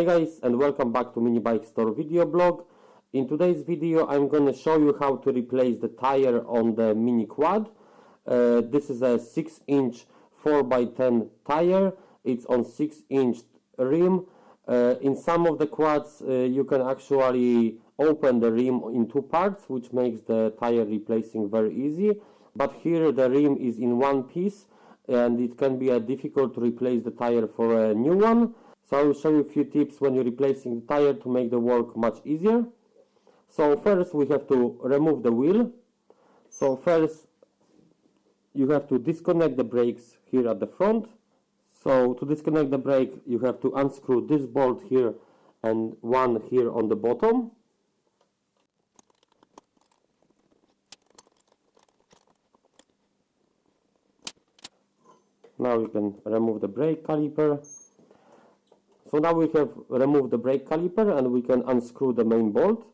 Hi guys, and welcome back to Mini Bike Store video blog. In today's video I'm going to show you how to replace the tire on the Mini Quad. This is a 6-inch 4x10 tire. It's on 6-inch rim. In some of the quads you can actually open the rim in two parts, which makes the tire replacing very easy. But here the rim is in one piece and it can be difficult to replace the tire for a new one. So I will show you a few tips when you're replacing the tire to make the work much easier. So first we have to remove the wheel. So first you have to disconnect the brakes here at the front. So to disconnect the brake you have to unscrew this bolt here and one here on the bottom. Now you can remove the brake caliper. So now we have removed the brake caliper and we can unscrew the main bolt.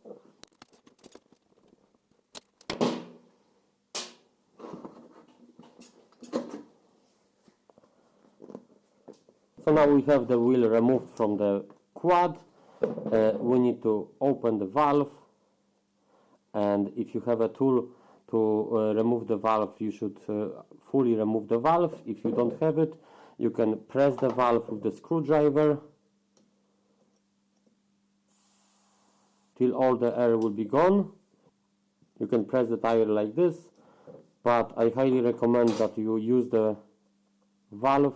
So now we have the wheel removed from the quad. We need to open the valve, and if you have a tool to remove the valve, you should fully remove the valve. If you don't have it, you can press the valve with the screwdriver till all the air will be gone. You can press the tire like this, but I highly recommend that you use the valve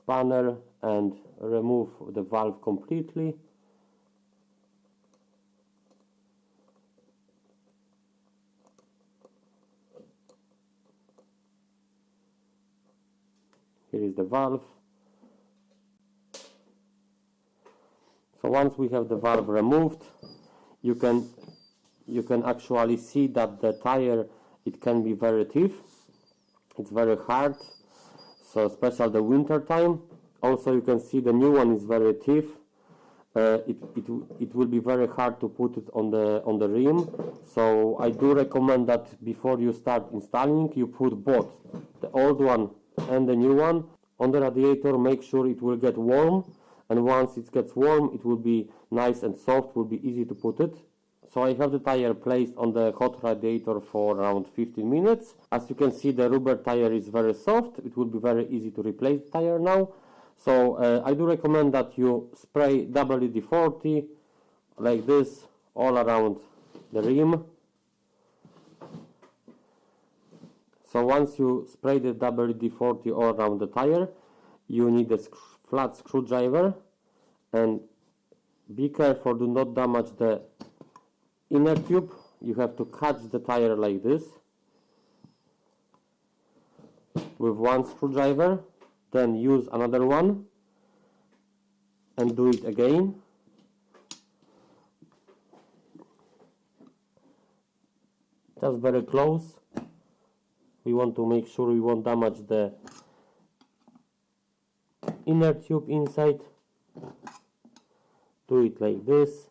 spanner and remove the valve completely. Here is the valve. So once we have the valve removed, you can actually see that the tire, it can be very stiff. It's very hard. So especially the winter time. Also you can see the new one is very stiff. It will be very hard to put it on the rim. So I do recommend that before you start installing, you put both the old one and the new one on the radiator. Make sure it will get warm, and once it gets warm it will be nice and soft, will be easy to put it. So I have the tire placed on the hot radiator for around 15 minutes. As you can see, the rubber tire is very soft. It will be very easy to replace the tire now. So I do recommend that you spray WD-40 like this all around the rim. So once you spray the WD-40 all around the tire, you need a flat screwdriver, and be careful, do not damage the inner tube. You have to catch the tire like this with one screwdriver, then use another one and do it again. Just very close. We want to make sure we won't damage the inner tube inside. Do it like this.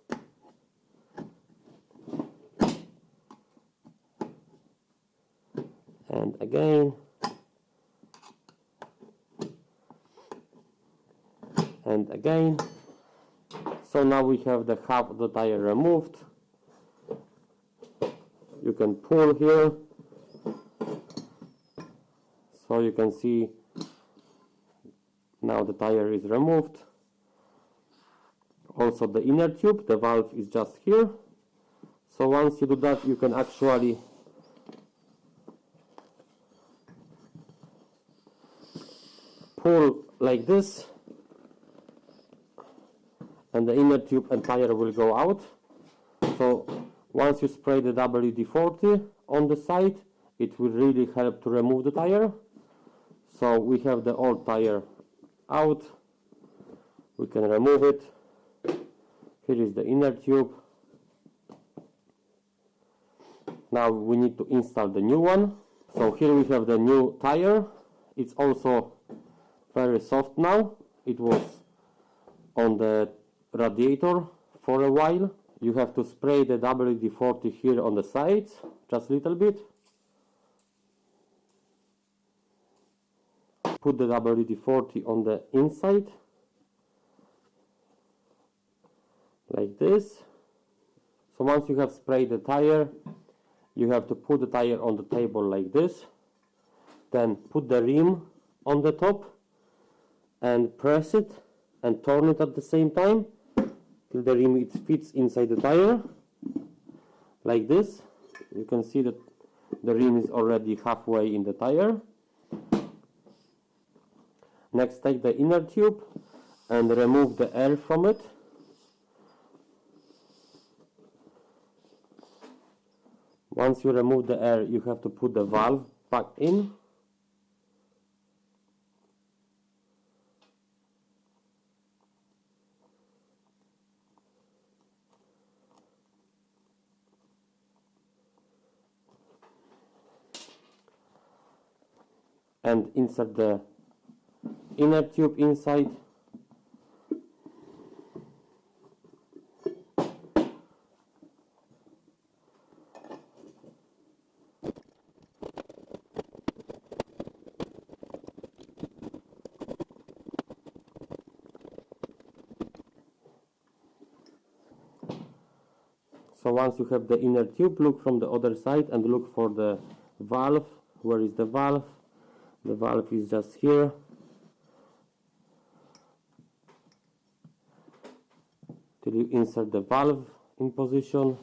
And again. And again. So now we have the half of the tire removed. You can pull here. So you can see now the tire is removed. Also the inner tube, the valve is just here. So once you do that, you can actually pull like this, and the inner tube and tire will go out. So once you spray the WD-40 on the side, it will really help to remove the tire. So we have the old tire out. We can remove it. Here is the inner tube. Now we need to install the new one. So here we have the new tire. It's also very soft now. It was on the radiator for a while. You have to spray the WD-40 here on the sides, just a little bit. Put the WD-40 on the inside. like this. So once you have sprayed the tire, you have to put the tire on the table like this, then put the rim on the top and press it and turn it at the same time till the rim it fits inside the tire like this. You can see that the rim is already halfway in the tire. Next, take the inner tube and remove the air from it. Once you remove the air, you have to put the valve back in. And insert the inner tube inside. So once you have the inner tube, look from the other side and look for the valve. Where is the valve? The valve is just here. Till you insert the valve in position.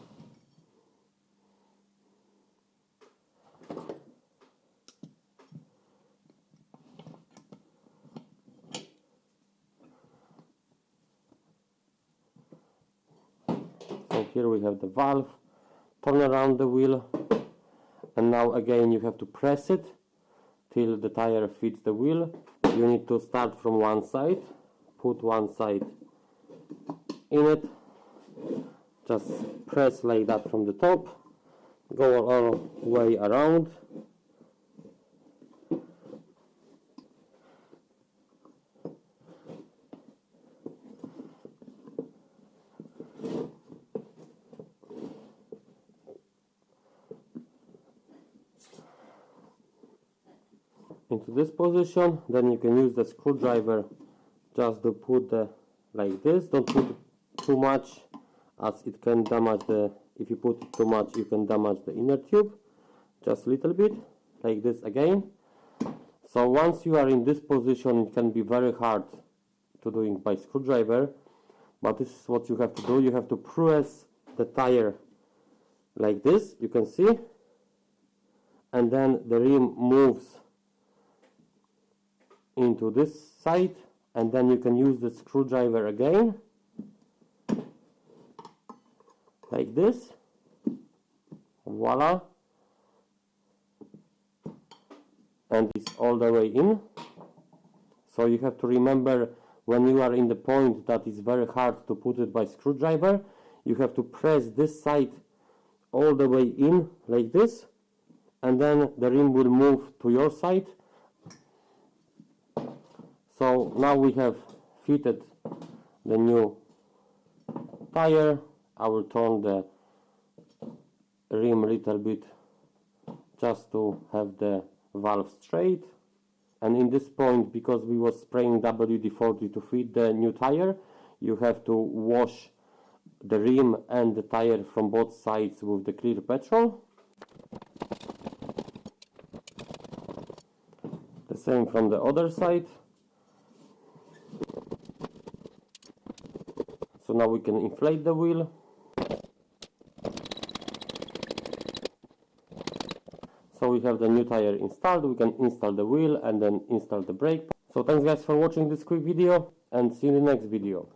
So here we have the valve. Turn around the wheel, and now again you have to press it till the tire fits the wheel. You need to start from one side, put one side in it, just press like that from the top, go all the way around. Into this position, then you can use the screwdriver just to put the like this. Don't put too much, as it can damage the, if you put too much you can damage the inner tube. Just a little bit like this again. So once you are in this position, it can be very hard to do it by screwdriver, but this is what you have to do. You have to press the tire like this, you can see, and then the rim moves into this side, and then you can use the screwdriver again like this. Voila, and it's all the way in. So you have to remember, when you are in the point that is very hard to put it by screwdriver, you have to press this side all the way in like this, and then the rim will move to your side. So now we have fitted the new tire. I will turn the rim a little bit just to have the valve straight. And in this point, because we were spraying WD-40 to fit the new tire, you have to wash the rim and the tire from both sides with the clear petrol. The same from the other side. So now we can inflate the wheel. So we have the new tire installed. We can install the wheel and then install the brake. So thanks guys for watching this quick video, and see you in the next video.